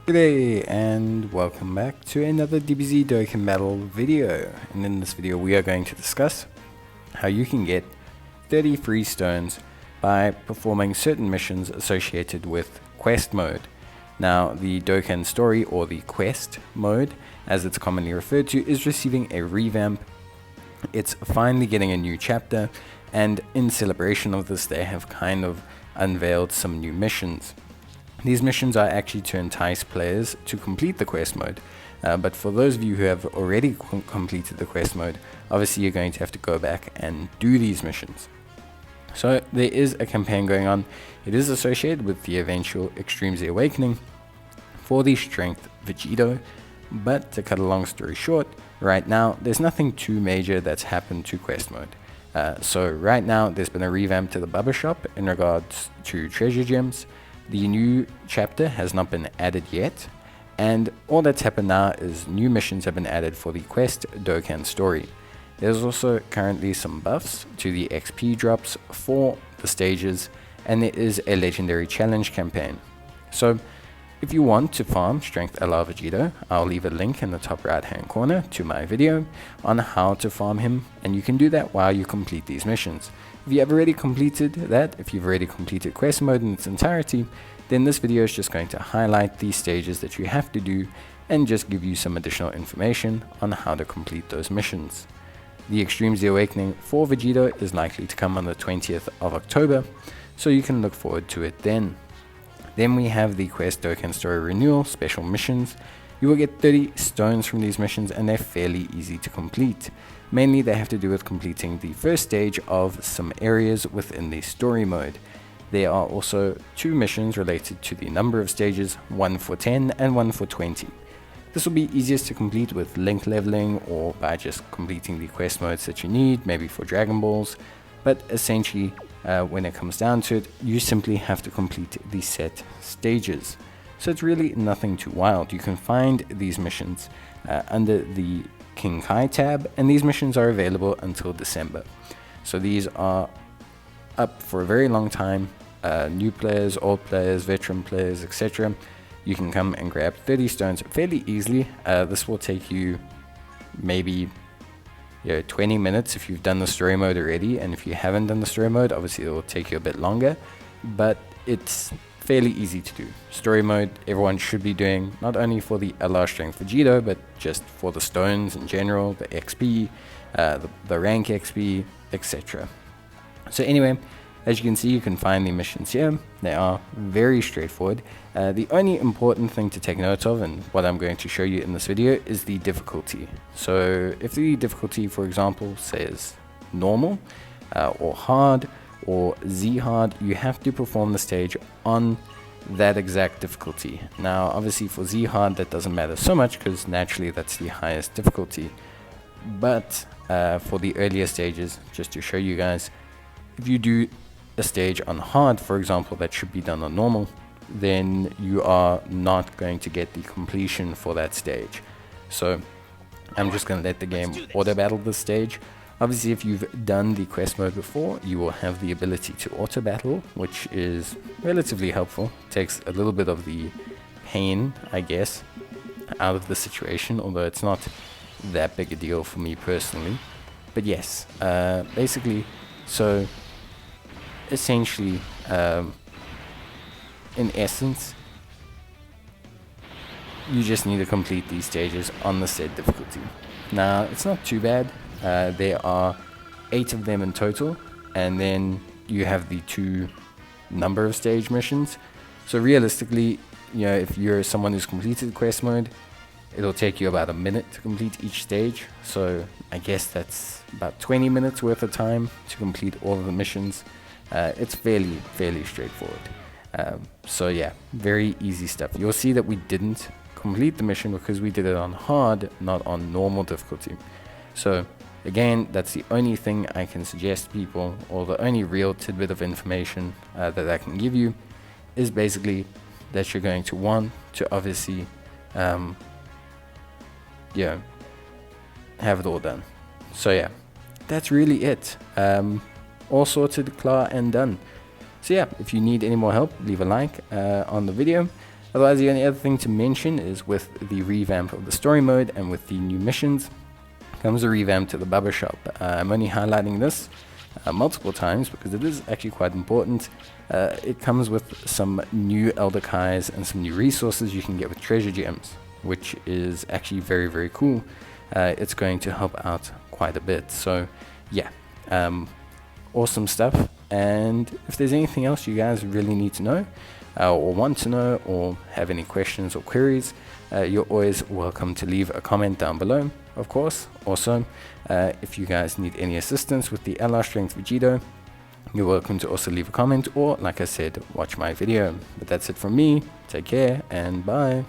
G'day and welcome back to another DBZ Dokkan battle video, and in this video we are going to discuss how you can get 30 free stones by performing certain missions associated with quest mode. Now the Dokkan story, or the quest mode as it's commonly referred to, is receiving a revamp. It's finally getting a new chapter, and in celebration of this they have kind of unveiled some new missions. These missions are actually to entice players to complete the quest mode, but for those of you who have already completed the quest mode, obviously you're going to have to go back and do these missions. So there is a campaign going on. It is associated with the eventual Extreme Z Awakening for the Strength Vegito, but to cut a long story short, right now there's nothing too major that's happened to quest mode. So right now there's been a revamp to the Bubba Shop in regards to treasure gems. The new chapter has not been added yet, and all that's happened now is new missions have been added for the Quest Dokkan story. There's also currently some buffs to the XP drops for the stages, and there is a legendary challenge campaign. So if you want to farm Strength LR Vegito, I'll leave a link in the top right hand corner to my video on how to farm him, and you can do that while you complete these missions. If you have already completed that, if you've already completed quest mode in its entirety, then this video is just going to highlight these stages that you have to do and just give you some additional information on how to complete those missions. The Extreme Z Awakening for Vegito is likely to come on the 20th of October, so you can look forward to it then. Then we have the Quest Dokkan Story Renewal special missions. You will get 30 stones from these missions, and they're fairly easy to complete. Mainly they have to do with completing the first stage of some areas within the story mode. There are also two missions related to the number of stages, one for 10 and one for 20. This will be easiest to complete with link leveling or by just completing the quest modes that you need, maybe for Dragon Balls, but essentially when it comes down to it, you simply have to complete the set stages. So it's really nothing too wild. You can find these missions under the King Kai tab, and these missions are available until December. So these are up for a very long time. New players, old players, veteran players, etc. You can come and grab 30 stones fairly easily. This will take you maybe 20 minutes if you've done the story mode already, and if you haven't done the story mode, obviously it will take you a bit longer, but it's fairly easy to do. Story mode everyone should be doing, not only for the LR Strength Vegito, but just for the stones in general, the XP, the rank XP, etc. So anyway, as you can see, you can find the missions here. They are very straightforward. The only important thing to take note of, and what I'm going to show you in this video, is the difficulty. So if the difficulty, for example, says normal or hard or Z hard, you have to perform the stage on that exact difficulty. Now obviously for Z hard that doesn't matter so much because naturally that's the highest difficulty, but for the earlier stages, just to show you guys, if you do a stage on hard, for example, that should be done on normal, then you are not going to get the completion for that stage. So I'm just going to let the game auto battle this stage. Obviously if you've done the quest mode before, you will have the ability to auto battle, which is relatively helpful. Takes a little bit of the pain, I guess, out of the situation, although it's not that big a deal for me personally. But yes, basically, so essentially, in essence, you just need to complete these stages on the said difficulty. Now it's not too bad. There are 8 of them in total, and then you have the 2 number of stage missions. So realistically, if you're someone who's completed quest mode, it'll take you about a minute to complete each stage. So I guess that's about 20 minutes worth of time to complete all of the missions. It's fairly straightforward. So yeah, very easy stuff. You'll see that we didn't complete the mission because we did it on hard, not on normal difficulty. So again, that's the only thing I can suggest people, or the only real tidbit of information that I can give you, is basically that you're going to want to obviously have it all done. So yeah, that's really it. All sorted, clear and done. So yeah, if you need any more help, leave a like on the video. Otherwise, the only other thing to mention is with the revamp of the story mode and with the new missions comes a revamp to the Bubba Shop. I'm only highlighting this multiple times because it is actually quite important. It comes with some new Elder Kais and some new resources you can get with treasure gems, which is actually very, very cool. It's going to help out quite a bit. So yeah, awesome stuff. And if there's anything else you guys really need to know or want to know or have any questions or queries, you're always welcome to leave a comment down below, of course. Also, if you guys need any assistance with the LR Strength Vegito, you're welcome to also leave a comment or, like I said, watch my video. But that's it from me. Take care and bye.